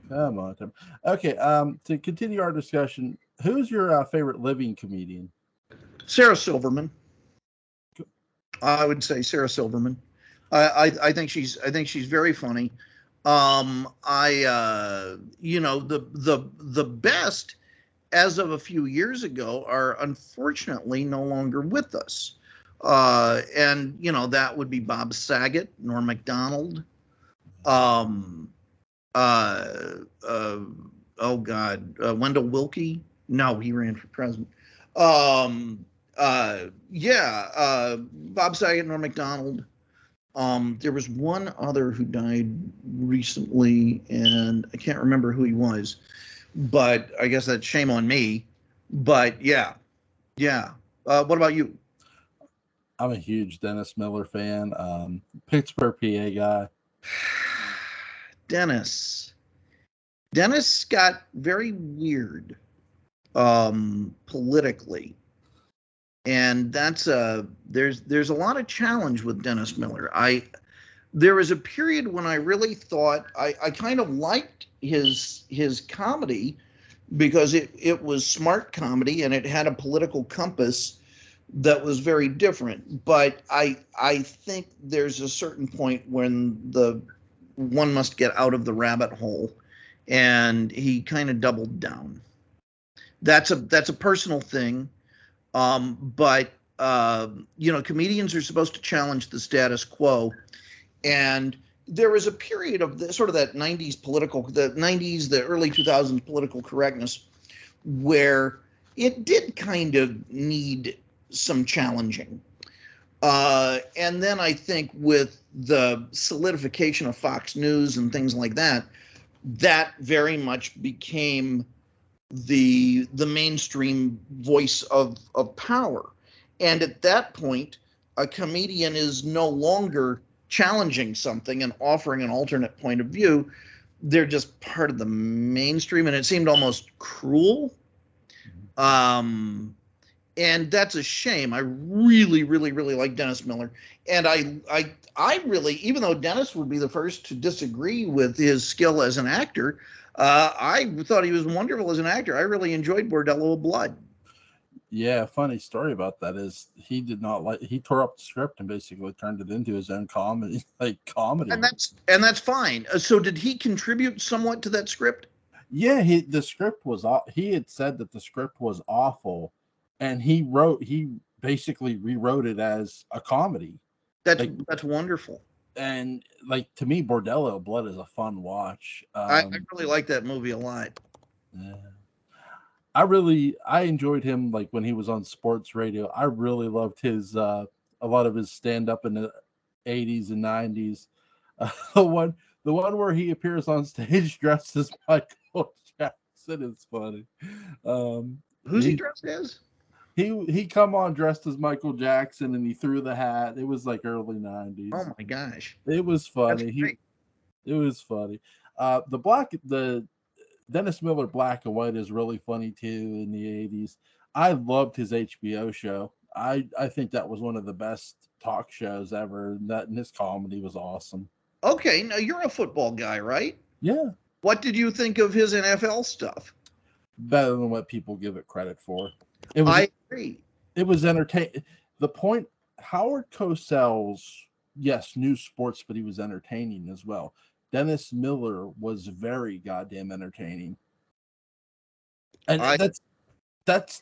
Come on, Tim. Okay, to continue our discussion, who's your favorite living comedian? Sarah Silverman. I would say Sarah Silverman. I think she's very funny. The best as of a few years ago are unfortunately no longer with us. And that would be Bob Saget, Norm Macdonald, um, uh, uh, oh God, Wendell Willkie. No, he ran for president. Um, Bob Saget, Norm Macdonald. There was one other who died recently, and I can't remember who he was, but I guess that's shame on me. But yeah. What about you? I'm a huge Dennis Miller fan. Pittsburgh, PA guy. Dennis. Dennis got very weird politically, and there's a lot of challenge with Dennis Miller. I There was a period when I really thought I kind of liked his comedy because it was smart comedy and it had a political compass that was very different. But I think there's a certain point when the one must get out of the rabbit hole, and he kind of doubled down. That's a personal thing, but comedians are supposed to challenge the status quo, and there was a period of sort of that '90s, the early 2000s political correctness, where it did kind of need some challenging. And then I think with the solidification of Fox News and things like that, that very much became the mainstream voice of power. And at that point, a comedian is no longer challenging something and offering an alternate point of view. They're just part of the mainstream, and it seemed almost cruel. Um, and that's a shame. I really, really, really like Dennis Miller, and I really, even though Dennis would be the first to disagree with his skill as an actor, I thought he was wonderful as an actor. I really enjoyed Bordello of Blood. Yeah, funny story about that is he did not like he tore up the script and basically turned it into his own comedy, like comedy. And that's fine. So did he contribute somewhat to that script? Yeah, the script was he had said that the script was awful, and he basically rewrote it as a comedy. That's Like that's wonderful. and like to me, Bordello of Blood is a fun watch. I really like that movie a lot. Yeah. I enjoyed him like when he was on sports radio. I really loved his a lot of his stand up in the 80s and 90s. The one where he appears on stage dressed as Michael Jackson is funny. Um Who's he he dressed as? he come on dressed as Michael Jackson and he threw the hat. It was like early Oh 90s. my gosh, It was that's funny. He great. it was funny. The Dennis Miller Black and White is really funny too in the 80s. I loved his HBO show. I think that was one of the best talk shows ever. That and his comedy was awesome. Okay, now you're a football guy, right? Yeah, What did you think of his NFL stuff? better than what people give it credit for. It was I agree. it was entertaining. The point Howard Cosell's yes, new sports, but he was entertaining as well. Dennis Miller was very goddamn entertaining. And I that's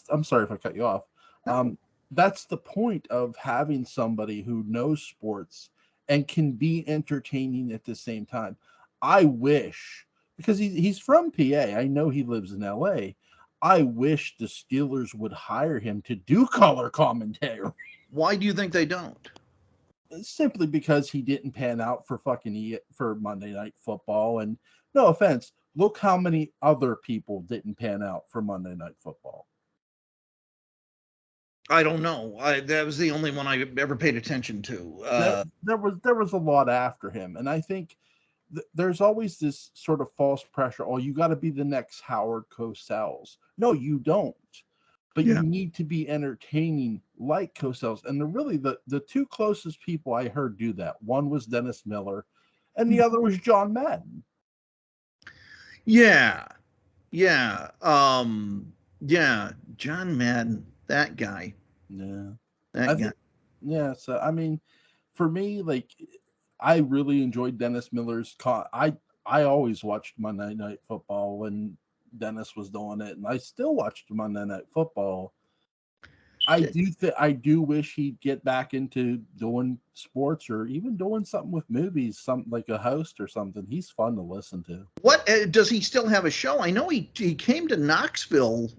I'm sorry if I cut you off. No. Um, that's the point of having somebody who knows sports and can be entertaining at the same time. I wish because he's from PA. I know he lives in LA. I wish the Steelers would hire him to do color commentary Why do you think they don't? simply because he didn't pan out for for Monday Night Football. And no offense, look how many other people didn't pan out for Monday Night Football. I don't know. That was the only one I ever paid attention to. There was a lot after him, and I think there's always this sort of false pressure. Oh, you got to be the next Howard Cosell. No, you don't. But Yeah. you need to be entertaining like Cosell's. And the two closest people I heard do that. One was Dennis Miller, and the other was John Madden. Yeah, yeah, yeah. John Madden, that guy, Yeah. I that guy. think, yeah. So, I mean, for me, like, I really enjoyed Dennis Miller's. I always watched Monday Night Football when Dennis was doing it, and I still watched Monday Night Football. I do wish he'd get back into doing sports or even doing something with movies, something like a host or something. He's fun to listen to. What does he still have a show? I know he came to Knoxville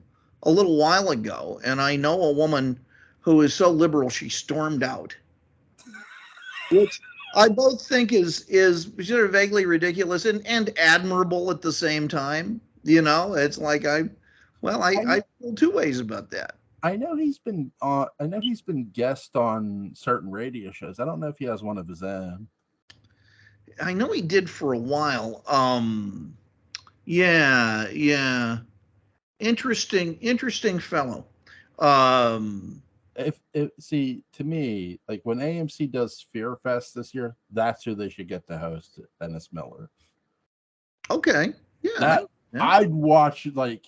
a little while ago, and I know a woman who is so liberal she stormed out, which I both think is sort of vaguely ridiculous and admirable at the same time. It's like I I feel two ways about that. I know he's been I know he's been guest on certain radio shows. I don't know if he has one of his own. I know he did for a while. Yeah, yeah. Interesting fellow. Um, If see, to me, like when AMC does Fear Fest this year, that's who they should get to host it, Dennis Miller. okay. Yeah, That yeah. I'd watch. Like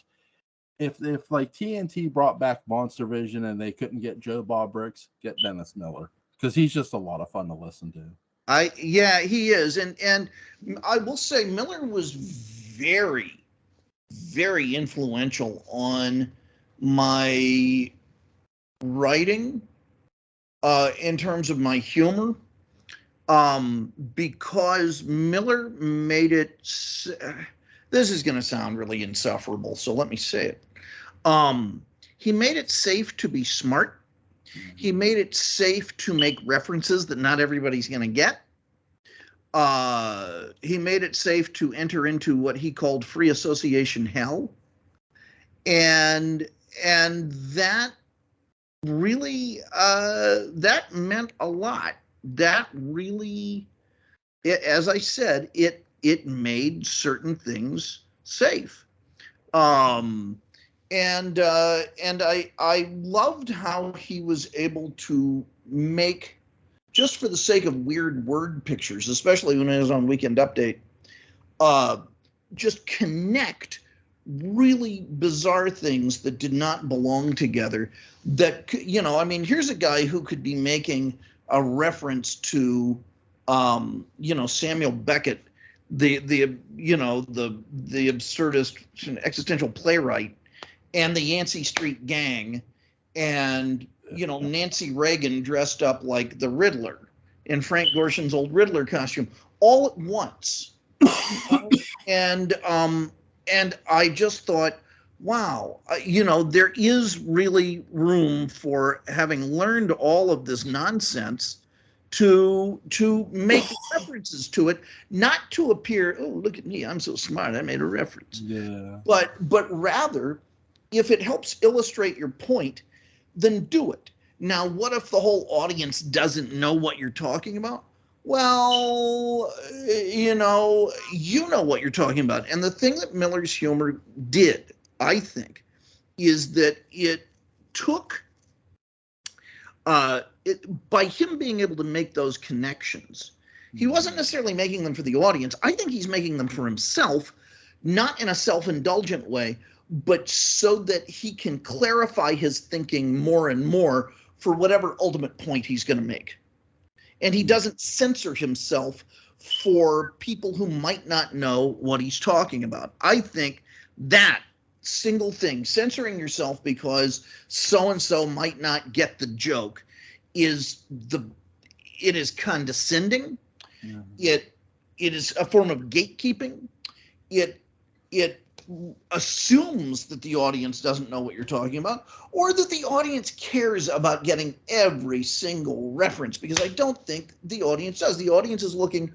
if like TNT brought back Monster Vision and they couldn't get Joe Bob Briggs, get Dennis Miller because he's just a lot of fun to listen to. Yeah, he is. And I will say Miller was very, very influential on my writing in terms of my humor. Because Miller made it. This is going to sound really insufferable, so let me say it. He made it safe to be smart. He made it safe to make references that not everybody's going to get. He made it safe to enter into what he called free association hell, and that really that meant a lot. That really, as I said, it made certain things safe. Um, and I loved how he was able to make, just for the sake of weird word pictures, especially when it was on Weekend Update, uh, just connect really bizarre things that did not belong together. That, I mean, here's a guy who could be making a reference to, Samuel Beckett, the absurdist existential playwright, and the Yancey Street Gang, and Nancy Reagan dressed up like the Riddler in Frank Gorshin's old Riddler costume, all at once. and I just thought, wow, there is really room for, having learned all of this nonsense, to make references to it, not to appear, oh, look at me, I'm so smart, I made a reference. Yeah. But rather, if it helps illustrate your point, then do it. Now, what if the whole audience doesn't know what you're talking about? Well, you know what you're talking about. And the thing that Miller's humor did, I think, is that it took, by him being able to make those connections, he wasn't necessarily making them for the audience. I think he's making them for himself, not in a self-indulgent way, but so that he can clarify his thinking more and more for whatever ultimate point he's going to make. And he doesn't censor himself for people who might not know what he's talking about. I think that single thing, censoring yourself because so-and-so might not get the joke, it is condescending. Yeah. It is a form of gatekeeping. It assumes that the audience doesn't know what you're talking about, or that the audience cares about getting every single reference, because I don't think the audience does. The audience is looking,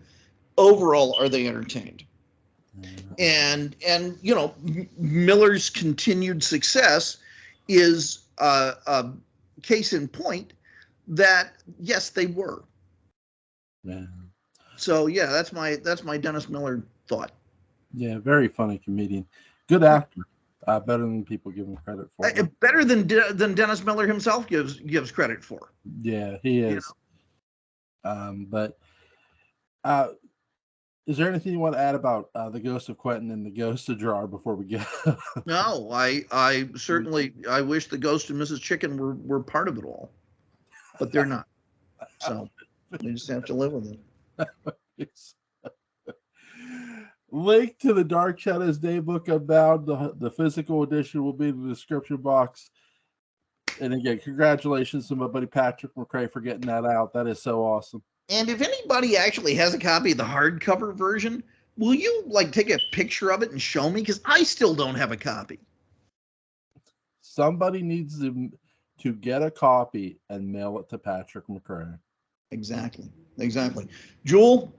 overall, are they entertained? And Miller's continued success is a case in point that yes, they were. Yeah. So yeah, that's my Dennis Miller thought. Yeah, very funny comedian. Good actor. Better than people give him credit for. Better than Dennis Miller himself gives credit for. Yeah, he is. But Is there anything you want to add about the Ghost of Quentin and the Ghost of Gerard before we go? No, I certainly I wish the Ghost and Mrs. Chicken were part of it all, but they're not. So we just have to live with it. Link to the Dark Shadows Daybook Unbound. The physical edition will be in the description box. And again, congratulations to my buddy Patrick McCray for getting that out. That is so awesome. And if anybody actually has a copy of the hardcover version, will you like take a picture of it and show me? Because I still don't have a copy. Somebody needs to get a copy and mail it to Patrick McCray. Exactly. Jewel,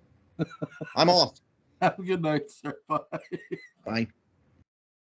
I'm off. Have a good night, sir. Bye. Bye.